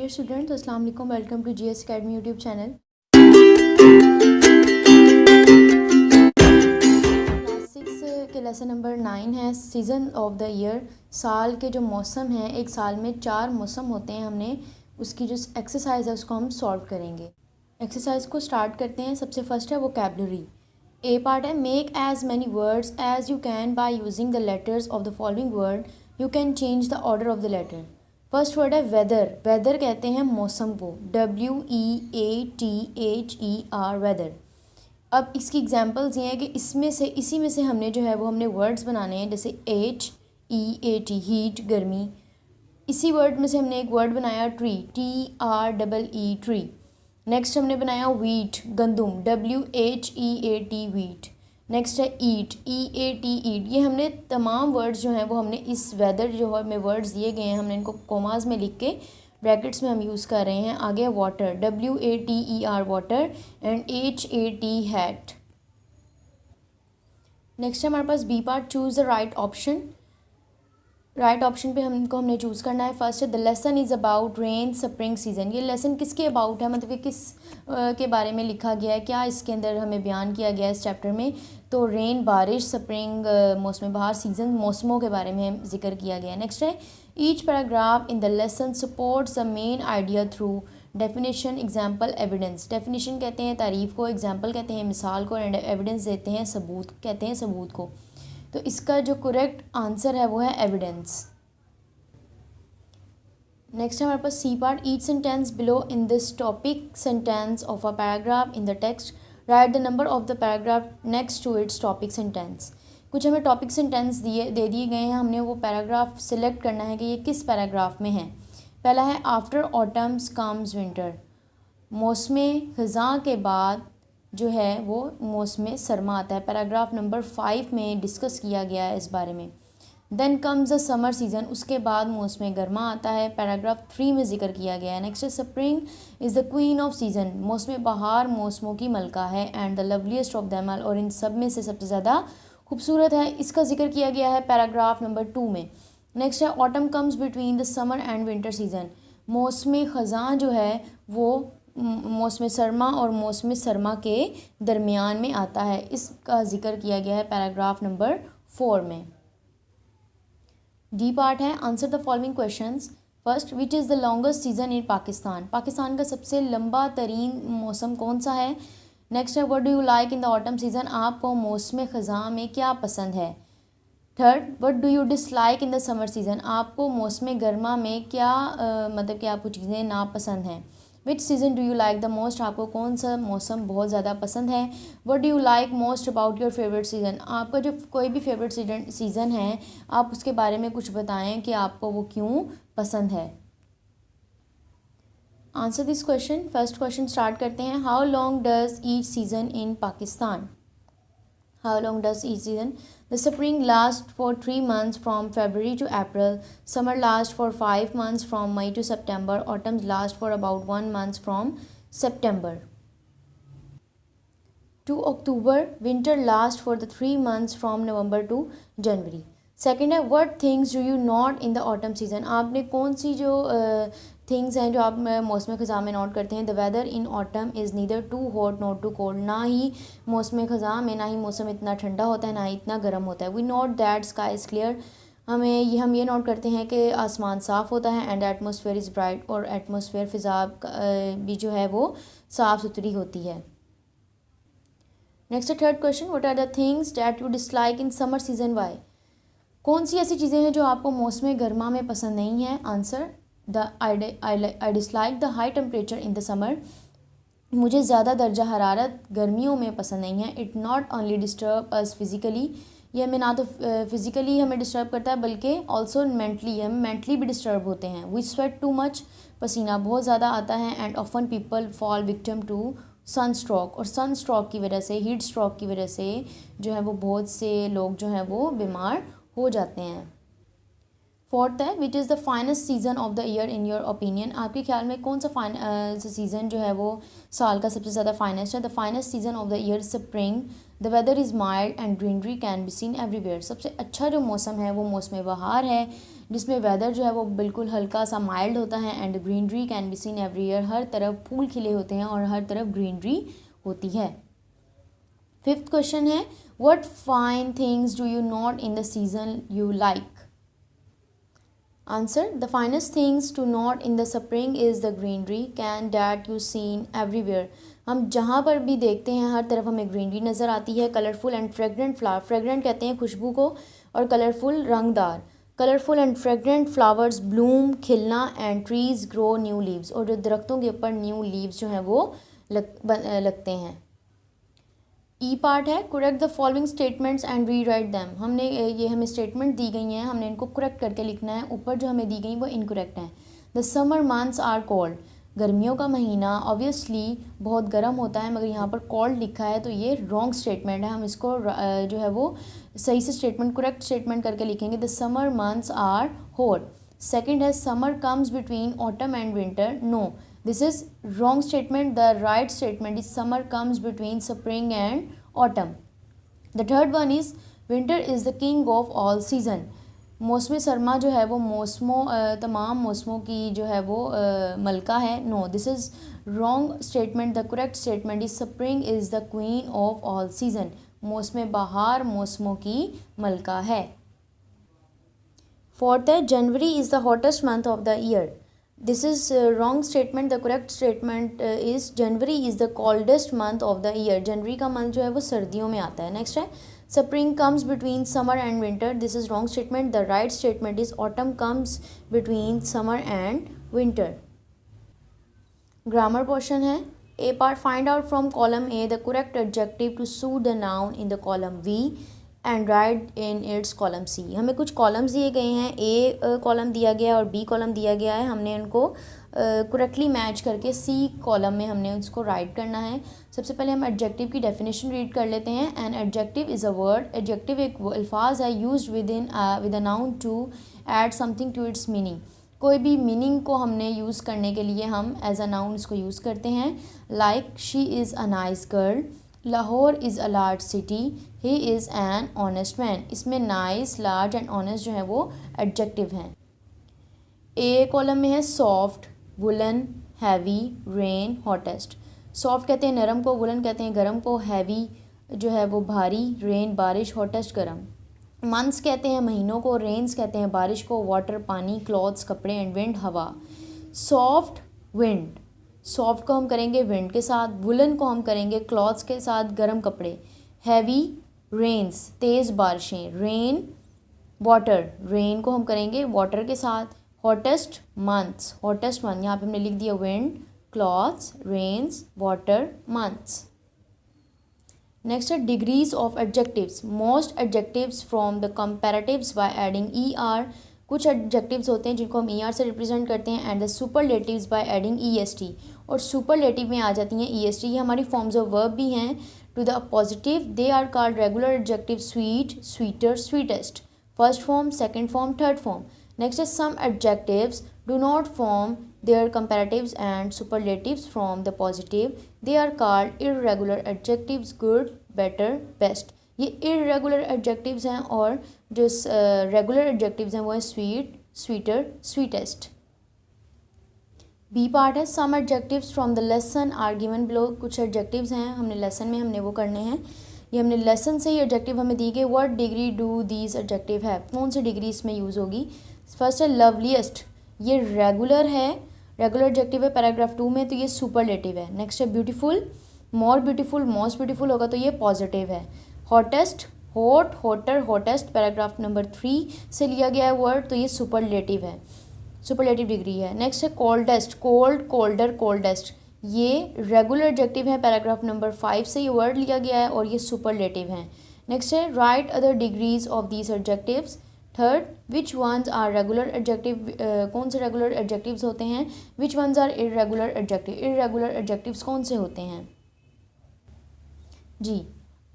Dear students, अस्सलाम वालेकुम। Welcome to GS Academy YouTube channel. Class 6 के लेसन नंबर 9 है सीज़न ऑफ द ईयर। साल के जो मौसम हैं, एक साल में 4 मौसम होते हैं। हमने उसकी जो एक्सरसाइज है उसको हम सॉल्व करेंगे। एक्सरसाइज को स्टार्ट करते हैं। सबसे फर्स्ट है वोकैबुलरी। ए पार्ट है make as many words as you can by using the letters of the following word. You can change the order of the letter. First word है weather. Weather कहते हैं मौसम को, WEATHER weather. अब इसकी examples ये हैं कि इसी में से हमने जो है वो हमने वर्ड्स बनाने हैं, जैसे HEAT हीट गर्मी। इसी वर्ड में से हमने एक वर्ड बनाया ट्री, TREE ट्री। नेक्स्ट हमने बनाया वीट गंदुम, WHEAT वीट। नेक्स्ट है ईट, EAT ईट। ये हमने तमाम वर्ड्स जो हैं वो हमने इस वेदर जो हमें वर्ड्स दिए गए हैं हमने इनको कोमास में लिख के ब्रैकेट्स में हम यूज़ कर रहे हैं। आगे water, WATER water and HAT hat. Next है हमारे पास B part, choose the right option. Right option पे हमने चूज़ करना है। फर्स्ट है the lesson is about rain spring season. ये लेसन किसके अबाउट है, मतलब कि किस के बारे में लिखा गया है, क्या इसके अंदर हमें बयान किया गया है इस चैप्टर में। तो रेन बारिश, स्प्रिंग मौसम बहार, सीज़न मौसमों के बारे में जिक्र किया गया है। नेक्स्ट है each paragraph in the lesson supports the main idea through definition example evidence. Definition कहते हैं तारीफ़ को, एग्जाम्पल कहते हैं मिसाल को, एंड एविडेंस देते हैं सबूत, कहते हैं सबूत को। तो इसका जो करेक्ट आंसर है वो है एविडेंस। नेक्स्ट है हमारे पास C part, each sentence below in this topic sentence of a paragraph in the text. Write the number of the paragraph next to its topic sentence. कुछ हमें टॉपिक सेंटेंस दे दिए गए हैं, हमने वो पैराग्राफ सिलेक्ट करना है कि ये किस पैराग्राफ में है। पहला है आफ्टर ऑटम्स कम्स विंटर। मौसम ख़ज़ां के बाद जो है वो मौसम सरमा आता है। पैराग्राफ नंबर 5 में डिस्कस किया गया है इस बारे में। Then comes the summer season, उसके बाद मौसम गर्मा आता है, पैराग्राफ 3 में जिक्र किया गया है। Next spring is the queen of season. मौसम बहार मौसमों की मलका है, and the loveliest of them all, और इन सब में से सबसे ज़्यादा खूबसूरत है। इसका जिक्र किया गया है पैराग्राफ नंबर 2 में। नेक्स्ट है autumn comes between the summer and winter season. मौसम ख़ज़ां जो है वो मौसम सरमा और मौसम सरमा के दरमियान में आता है। इसका जिक्र किया गया है पैराग्राफ नंबर 4 में। डी पार्ट है answer the following questions. First, which is the longest season in Pakistan. Pakistan का सबसे लंबा तरीन मौसम कौन सा है। नेक्स्ट है what do you like in the autumn season. आपको मौसम ख़ज़ां में क्या पसंद है। Third, what do you dislike in the summer season. आपको मौसम गर्मा में क्या मतलब कि आपको चीज़ें नापसंद हैं। Which season do you like the most. आपको कौन सा मौसम बहुत ज़्यादा पसंद है। What do you like most about your favourite season. आपका जो कोई भी फेवरेट सीज़न है आप उसके बारे में कुछ बताएं कि आपको वो क्यों पसंद है। Answer this question. First question start करते हैं। How long does each season in Pakistan. How long does each season? The spring lasts for 3 months from February to April. Summer lasts for 5 months from May to September. Autumn lasts for about 1 month from September to October. Winter lasts for the 3 months from November to January. Second है what things do you note in the autumn season. आपने कौन सी जो things हैं जो आप मौसम ख़ज़ां में note करते हैं। The weather in autumn is neither too hot not too cold. ना ही मौसम ख़ज़ां में ना ही मौसम इतना ठंडा होता है ना ही इतना गर्म होता है। We note that sky is clear. हम ये नोट करते हैं कि आसमान साफ़ होता है। एंड एटमॉस्फेयर इज़ ब्राइट, और एटमॉस्फेयर फ़िज़ा भी जो है वो साफ़ सुथरी होती है। Next third question, what are the things that you dislike in summer season why. कौन सी ऐसी चीज़ें हैं जो आपको मौसम गर्मा में पसंद नहीं है। Answer the I dislike the high temperature in the summer. मुझे ज़्यादा दर्जा हरारत गर्मियों में पसंद नहीं है। It not only disturb us physically, ये हमें ना तो फिज़िकली हमें डिस्टर्ब करता है बल्कि ऑल्सो मेंटली, हम मेंटली भी डिस्टर्ब होते हैं। वी स्वेट टू मच, पसीना बहुत ज़्यादा आता है। And often people fall victim to sun stroke, और सन स्ट्रोक की वजह से, हीट स्ट्रोक की वजह से जो है वो बहुत से लोग जो हैं वो बीमार हो जाते हैं। फोर्थ है विच is the finest season of the year in your opinion, आपके ख्याल में कौन सा सीज़न जो है वो साल का सबसे ज़्यादा फाइनेस्ट है। The finest season of the year spring, the weather is mild and greenery can be seen everywhere, सबसे अच्छा जो मौसम है वो मौसम बहार है जिसमें वेदर जो है वो बिल्कुल हल्का सा माइल्ड होता है and greenery can be seen everywhere, हर तरफ फूल खिले होते हैं और हर तरफ ग्रीनरी होती है। फिफ्थ क्वेश्चन है what fine things do you note in the season you like. Answer: the finest things to note in the spring is the greenery can that you seen everywhere, हम जहाँ पर भी देखते हैं हर तरफ हमें ग्रीनरी नज़र आती है। Colourful and fragrant flower, fragrant कहते हैं खुशबू को और कलरफुल रंगदार, colourful and fragrant flowers bloom खिलना and trees grow new leaves, और जो दरख्तों के ऊपर न्यू लीव्स जो हैं वो लगते हैं। ई पार्ट है correct the following statements and re right them, हमने ये हमें स्टेटमेंट दी गई हैं, हमने इनको करेक्ट करके लिखना है। ऊपर जो हमें दी गई वो इनकरेक्ट हैं। The summer months are cold, गर्मियों का महीना ऑब्वियसली बहुत गर्म होता है, मगर यहाँ पर कोल्ड लिखा है तो ये रॉन्ग स्टेटमेंट है, हम इसको जो है वो सही से स्टेटमेंट करेक्ट स्टेटमेंट करके लिखेंगे। The summer months are hot. Second है summer comes between autumn and winter, no this is wrong statement. The right statement is summer comes between spring and autumn. The third one is winter is the king of all season, मौसम सरमा जो है वो तमाम मौसमों की जो है वो मलका है। No this is wrong statement. The correct statement is spring is the queen of all season, मौसम बहार मौसमों की मलका है। फोर्थ है January is the hottest month of the year, this is wrong statement. The correct statement is January is the coldest month of the year, जनवरी का month जो है वो सर्दियों में आता है। नेक्स्ट है spring comes between summer and winter, this is wrong statement. The right statement is autumn comes between summer and winter. Grammar portion है A part, find out from column A the correct adjective to suit the noun in the column B and write in its column C. हमें कुछ columns दिए गए हैं, ए column दिया गया है और बी कॉलम दिया गया है, हमने उनको करेक्टली मैच करके सी कॉलम में हमने उसको राइट करना है। सबसे पहले हम एडजेक्टिव की डेफिनेशन रीड कर लेते हैं। An adjective is a word, adjective एक अल्फाज है used with a noun to add something to its meaning, कोई भी मीनिंग को हमने यूज़ करने के लिए हम एज अ नाउन इसको यूज़ करते हैं। Like she is a nice girl, Lahore is a large city, he is an honest man, इसमें नाइस लार्ज एंड ऑनेस्ट जो है वो एडजेक्टिव हैं। ए कॉलम में है soft, woollen, heavy, rain, hottest. Soft कहते हैं नरम को, वुलन कहते हैं गरम को, हैवी जो है वो भारी, रेन बारिश, हॉटेस्ट गरम। मंथ्स कहते हैं महीनों को, रेन्स कहते हैं बारिश को, वाटर पानी, क्लॉथ्स कपड़े एंड विंड हवा। सॉफ्ट विंड, सॉफ्ट को हम करेंगे विंड के साथ, वुलन को हम करेंगे क्लॉथ्स के साथ गर्म कपड़े, हैवी रेन्स तेज़ बारिशें, रेन वाटर, रेन को हम करेंगे वाटर के साथ, हॉटेस्ट मंथ्स, हॉटेस्ट मंथ यहाँ पे हमने लिख दिया wind, clothes, rains, water, months. Next है degrees of adjectives, most adjectives from the comparatives by adding E R, कुछ एडजेक्टिव्स होते हैं जिनको हम ई आर से रिप्रेजेंट करते हैं, and the superlatives bye adding E S T, और सुपरलेटिव में आ जाती हैं ई एस टी, ये हमारी फॉर्म्स ऑफ वर्ब भी हैं। To the positive they are called regular adjective, sweet, sweeter, sweetest, first form, second form, third form. Next is some adjectives do not form their comparatives and superlatives from the positive, they are called irregular adjectives, good, better, best। ये irregular adjectives हैं और जो regular adjectives हैं वो है sweet, sweeter, sweetest। B part है some adjectives from the lesson are given below, कुछ adjectives हैं हमने lesson में हमने वो करने हैं, ये हमने लेसन से ही एडजेक्टिव हमें दी गई। What degree do these adjective है, कौन सी डिग्री इसमें यूज़ होगी। फर्स्ट है लवलीस्ट, ये रेगुलर है, रेगुलर एडजेक्टिव है पैराग्राफ 2 में, तो ये सुपरलेटिव है। नेक्स्ट है beautiful, more beautiful, most beautiful होगा तो ये पॉजिटिव है। Hottest, hot, hotter, hottest paragraph number 3 से लिया गया है वर्ड, तो ये सुपरलेटिव है, सुपरलेटिव डिग्री है। नेक्स्ट है कोल्डेस्ट, कोल्ड, कोल्डर, कोल्डेस्ट, ये रेगुलर एडजेक्टिव है पैराग्राफ नंबर 5 से ये वर्ड लिया गया है और ये सुपरलेटिव हैं। नेक्स्ट है write other degrees of these adjectives. Third which ones are regular adjective, कौन से रेगुलर एडजेक्टिव्स होते हैं। Which ones are irregular adjective, irregular adjectives कौन से होते हैं जी।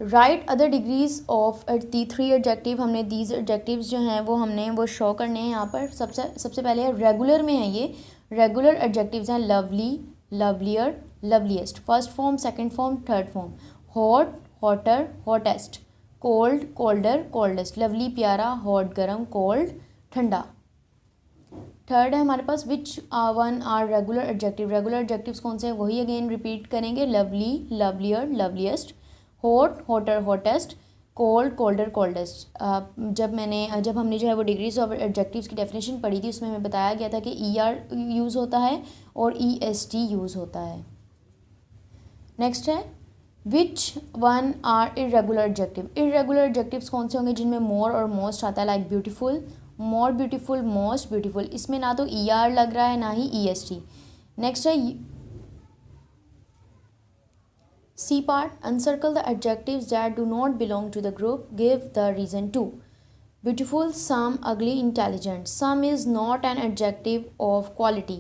Write other degrees of the three adjective, हमने दीज एडजेक्टिव्स जो हैं वो हमने वो शो करने हैं यहाँ पर। सबसे पहले रेगुलर में है ये रेगुलर एडजेक्टिव्स हैं lovely, lovelier, loveliest, first form, second form, third form. Hot, hotter, hottest, cold, colder, coldest, lovely प्यारा, हॉट गर्म, कोल्ड ठंडा। थर्ड है हमारे पास which one are regular adjective, regular adjectives कौन से हैं वही अगेन रिपीट करेंगे, lovely, lovelier, loveliest, hot, hotter, hottest, cold, colder, coldest. जब हमने जो है वो डिग्रीज ऑफ एडजेक्टिव्स की डेफिनेशन पढ़ी थी उसमें हमें बताया गया था कि ER यूज़ होता है और EST यूज़ होता है। नेक्स्ट है which one are irregular adjective, irregular adjectives कौन से होंगे जिनमें मोर और मोस्ट आता है, like beautiful, more beautiful, most beautiful, इसमें ना तो ER लग रहा है ना ही EST। नेक्स्ट है C part, encircle the adjectives that do not belong to the group, give the reason to. Beautiful, some, ugly, intelligent. Some is not an adjective of quality.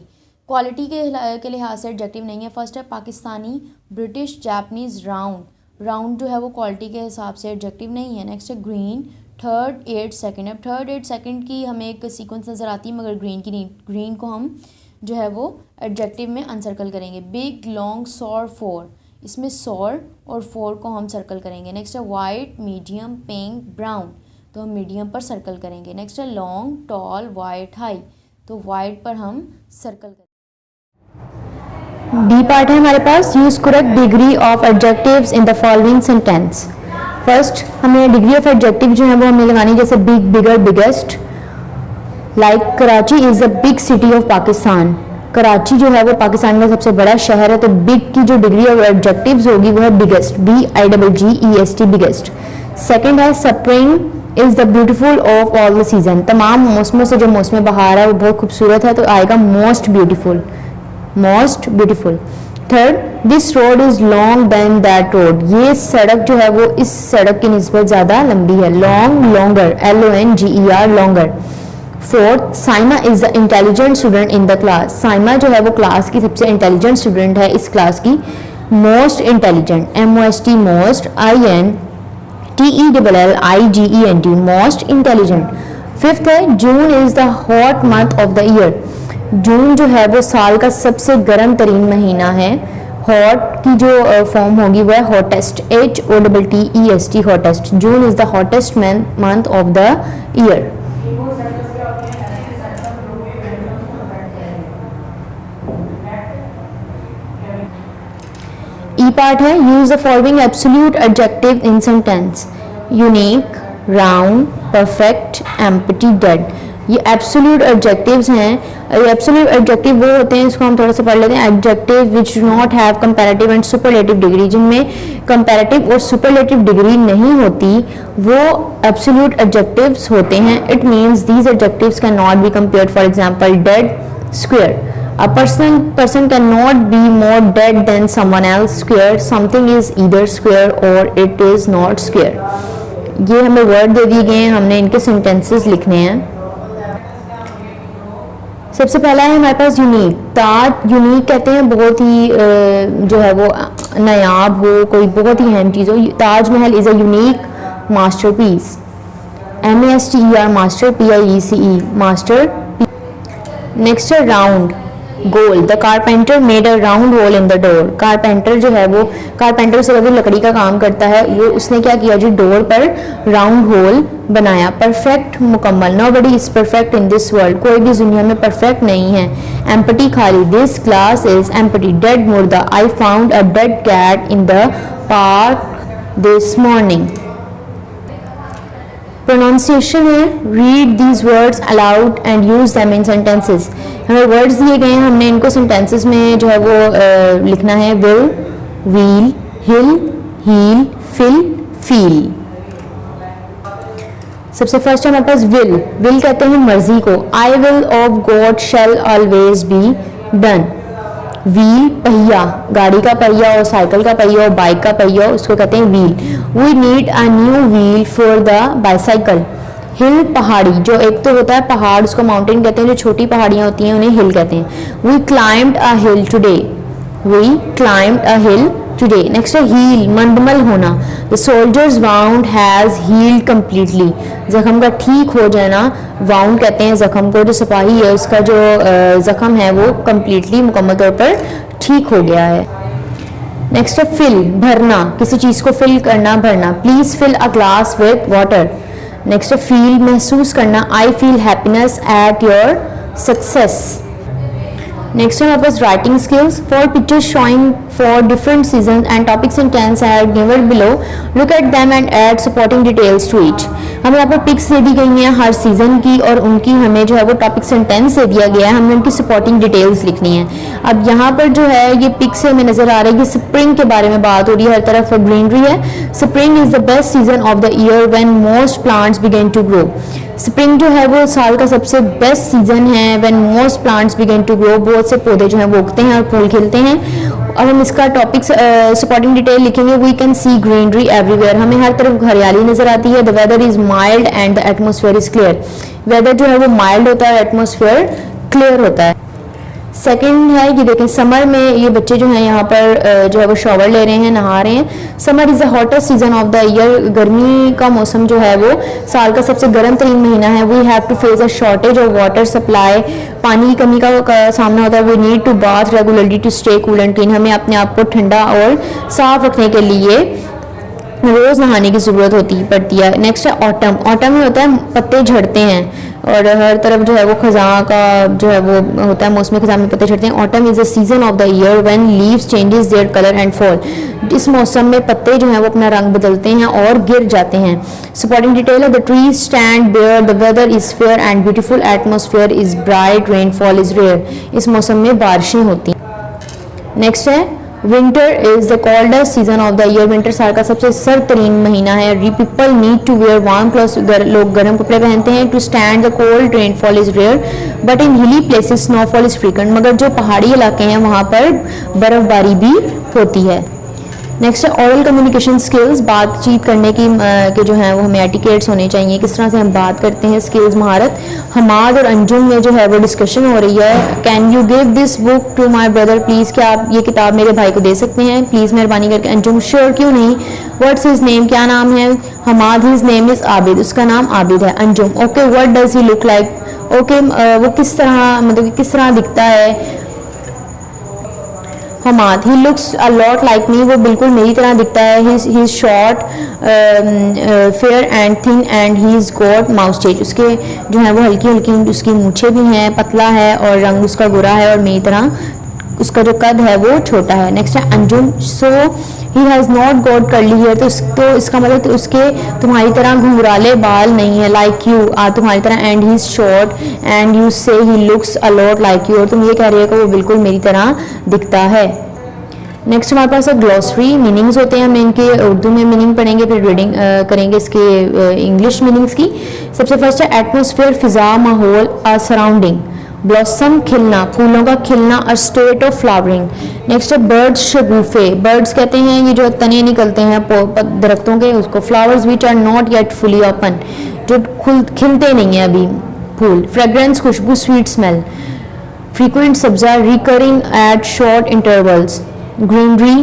Quality के लिहाज से adjective नहीं है। First है Pakistani, British, Japanese, round, round जो है वो quality के हिसाब से एडजेक्टिव नहीं है। नेक्स्ट है ग्रीन, थर्ड, 8 सेकेंड। अब थर्ड 8 सेकेंड की हमें एक सीक्वेंस नज़र आती है मगर ग्रीन की नहीं, ग्रीन को हम जो है वो एडजेक्टिव में अनसर्कल करेंगे। बिग, लॉन्ग, सॉर, फोर, इसमें सॉर और फोर को हम सर्कल करेंगे। नेक्स्ट है वाइट, मीडियम, पिंक, ब्राउन, तो हम मीडियम पर सर्कल करेंगे। नेक्स्ट है लॉन्ग, टॉल, वाइट, हाई, तो वाइट पर हम सर्कल करेंगे। डी पार्ट है हमारे पास, use correct degree of adjectives in the following sentence. First हमें डिग्री ऑफ एडजेक्टिव जो है वो हमें लगानी, जैसे big, bigger, biggest. Like Karachi is the big city of Pakistan, Karachi जो है वो पाकिस्तान का सबसे बड़ा शहर है, तो बिग की जो डिग्री ऑफ एडजेक्टिव्स होगी वो है बिगेस्ट, BIGGEST, बिगेस्ट। सेकंड है spring is the beautiful of all the season, तमाम मौसमों से जो मौसम बहार है वो बहुत खूबसूरत है, तो आएगा most beautiful, most beautiful. Third this road is long than that road, ये सड़क जो है वो इस सड़क की निस्बत ज़्यादा लंबी है, long, longer, LONGER, longer. Fourth Saima is the intelligent student in the class, Saima जो है वो क्लास की सबसे इंटेलिजेंट स्टूडेंट है इस क्लास की। Most intelligent, MOST, most, INTELLIGENT, most intelligent. Fifth है June is the hot month of the year, June जो है वो साल का सबसे गर्म तरीन महीना है। हॉट की जो फॉर्म होगी वो है hottest, HOTTEST, hottest. June is the hottest month of the year. E part है use the following absolute adjective in sentence, unique, round, perfect, empty, dead. ये एब्सोल्यूट एडजेक्टिव्स हैं। ये एब्सोल्यूट एडजेक्टिव वो होते हैं, इसको हम थोड़ा सा पढ़ लेते हैं। Adjective which do not have comparative and superlative degree, जिनमें कंपैरेटिव और सुपरलेटिव डिग्री नहीं होती वो एब्सोल्यूट एडजेक्टिव्स होते हैं। It means these adjectives can not be compared, for example dead, square. A person cannot be more dead than someone else, square, something is either square or it is not square। ये हमें word दे दिए गए हैं, हमने इनके sentences लिखने हैं। सबसे पहला है हमारे पास यूनिक। ताज, यूनिक कहते हैं बहुत ही जो है वो नायाब हो, कोई बहुत ही अहम चीज़ हो। Taj Mahal is a unique masterpiece, MASTER, master, PIECE, master. Next है राउंड, गोल। The carpenter made a round hole in the door, carpenter जो है वो, कारपेंटर से वो लकड़ी का काम करता है, वो उसने क्या किया जी, डोर पर राउंड होल बनाया। परफेक्ट, मुकम्मल। Nobody is perfect in this world, कोई भी दुनिया में परफेक्ट नहीं है। एम्प्टी, खाली। This glass is empty. Dead, मुर्दा। I found a dead cat in the park this morning. Pronunciation है read these words aloud and use them in sentences. हमें वर्ड्स दिए गए हैं, हमने इनको सेंटेंसेस में जो है वो लिखना है। Will, wheel, hill, heel, fill, feel. सबसे फर्स्ट हमारे पास विल। विल कहते हैं मर्जी को। I will of God shall always be done. Wheel, पहिया, गाड़ी का पहिया और साइकिल का पहिया और बाइक का पहिया, उसको कहते हैं wheel. We need a new wheel for the bicycle. Hill, पहाड़ी, जो एक तो होता है पहाड़, उसको माउंटेन कहते हैं, जो छोटी पहाड़ियाँ होती हैं उन्हें हिल कहते हैं। We climbed a hill today, we climbed a hill today. Next है हील, मंदमल होना, the soldiers wound has healed completely, ज़ख़म का ठीक हो जाना वाउंड कहते हैं ज़ख़म को, जो सिपाही है उसका जो ज़ख़म है वो कम्प्लीटली मुकम्मल तौर पर ठीक हो गया है। नेक्स्ट है फिल, भरना, किसी चीज़ को फिल करना, भरना। Please fill a glass with water. Next है फील, महसूस करना, I feel happiness at your success. Next है हमारे पास writing skills. For pictures showing for different seasons and topics in tense are given below. Look at them and add supporting details to each. हमें यहाँ पर pics दे दी गई हैं हर season की और उनकी हमें जो है वो टॉपिक्स एंड टेंस दे दिया गया है, हमें उनकी सपोर्टिंग डिटेल्स लिखनी है। अब यहाँ पर जो है ये पिक्स से हमें नज़र आ रहा है कि स्प्रिंग के बारे में बात हो रही है, हर तरफ ग्रीनरी है। Spring is the best season of the year when most plants begin to grow. Spring जो है वो साल का सबसे बेस्ट सीजन है when most plants begin to grow, बहुत से पौधे जो हैं वो उगते हैं और फूल खिलते हैं। अब हम इसका टॉपिक्स सपोर्टिंग डिटेल लिखेंगे। We can see greenery everywhere, हमें हर तरफ हरियाली नजर आती है। The weather is mild and the atmosphere is clear, weather जो है वो माइल्ड होता है, एटमॉस्फेयर क्लियर होता है। सेकंड है कि देखें समर में ये बच्चे जो हैं यहाँ पर जो है वो शॉवर ले रहे हैं, नहा रहे हैं। Summer is the hottest season of the year, गर्मी का मौसम जो है वो साल का सबसे गर्म तरीन महीना है। We have to face a shortage of water supply, पानी की कमी का सामना होता है। We need to bath regularly to stay cool and clean, हमें अपने आप को ठंडा और साफ रखने के लिए रोज़ नहाने की ज़रूरत पड़ती है। नेक्स्ट है ऑटम, ऑटम में होता है पत्ते झड़ते हैं और हर तरफ जो है वो खज़ां का जो है वो होता है, मौसमी खज़ां में पत्ते झड़ते हैं। Autumn is the season of the year when leaves changes their colour and fall, इस मौसम में पत्ते जो हैं वो अपना रंग बदलते हैं और गिर जाते हैं। सपोर्टिंग डिटेल है the trees stand bare, the weather is fair and beautiful, atmosphere is bright, rainfall is rare, इस मौसम में बारिशें होती हैं। नेक्स्ट है winter is the coldest season of the year, winter साल का सबसे सर्द तरीन महीना है। People need to wear warm clothes, लोग गर्म कपड़े पहनते हैं। To stand the cold, rainfall is rare but in hilly places snowfall is frequent, मगर जो पहाड़ी इलाके हैं वहाँ पर बर्फबारी भी होती है। नेक्स्ट है ऑरल कम्युनिकेशन स्किल्स, बातचीत करने की के जो है वो हमें एटिकेट्स होने चाहिए, किस तरह से हम बात करते हैं, स्किल्स, महारत। हमाद और अंजुम में जो है वो डिस्कशन हो रही है। Can you give this book to my brother, please क्या आप ये किताब मेरे भाई को दे सकते हैं, प्लीज़ मेहरबानी करके। अंजुम श्योर क्यों नहीं। व्हाट्स हिज नेम, क्या नाम है। Hammad his name is Abid, उसका नाम आबिद है। Anjum okay what does he look like, okay वो किस तरह मतलब किस तरह दिखता है। Hammad he looks a lot like me, वो बिल्कुल मेरी तरह दिखता है। He is short fair and thin and he is got moustache, उसके जो है वो हल्की हल्की उसकी मूछें भी हैं, पतला है और रंग उसका गोरा है और मेरी तरह उसका जो कद है वो छोटा है। नेक्स्ट है Anjum, so he has not got curly hair, तो इसका मतलब तो उसके तुम्हारी तरह घुंघराले बाल नहीं है। लाइक यू, तुम्हारी तरह। And he is short and you say he looks a lot like you, और तुम ये कह रहे हो कि वो बिल्कुल मेरी तरह दिखता है। नेक्स्ट हमारे पास है ग्लॉसरी, मीनिंग्स होते हैं, हमें इनके उर्दू में मीनिंग पढ़ेंगे, फिर रीडिंग करेंगे इसके इंग्लिश मीनिंग्स की। सबसे फर्स्ट है एटमॉस्फेयर, फिजा, माहौल, सराउंडिंग। ब्लॉसम, खिलना, फूलों का खिलना, a state of flowering. Next है बर्ड्स, शगुफे, बर्ड्स कहते हैं ये जो तने निकलते हैं दरख्तों के, उसको। Flowers which are not yet fully open, जो खिलते नहीं है अभी फूल। फ्रेग्रेंस, खुशबू, स्वीट स्मेल। फ्रीक्वेंट, सब्जा, recurring at short intervals. Greenery,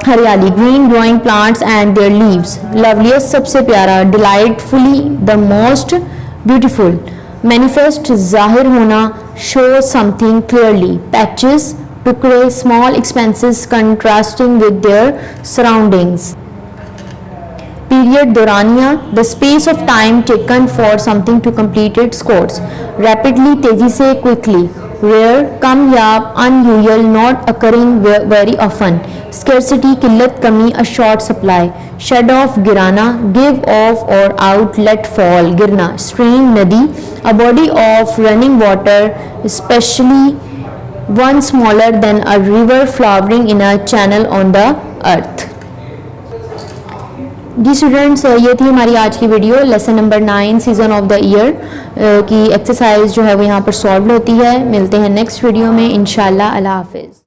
हरियाली, green growing plants and their leaves. Loveliest, सबसे प्यारा। Delightfully, the most beautiful. Manifest, जाहिर होना, शो समथिंग क्लियरली। पैचेस, टुकड़े, small expanses contrasting with their surroundings. Period, दौरानिया, the space of time taken for something to complete its course. Rapidly, तेजी से, quickly. Rare, कम या unusual, not occurring very often. Scarcity, किल्लत, कमी, a short supply. Shed off, गिराना, give off और out, let fall, गिरना। स्ट्रीम, नदी, a body of running water especially one smaller than a river flowering in a channel on the earth. जी students, ये थी हमारी आज की video. Lesson number 9 season of the year की एक्सरसाइज जो है वो यहाँ पर सॉल्व होती है। मिलते हैं नेक्स्ट वीडियो में इंशाल्लाह। अल्लाह हाफिज़।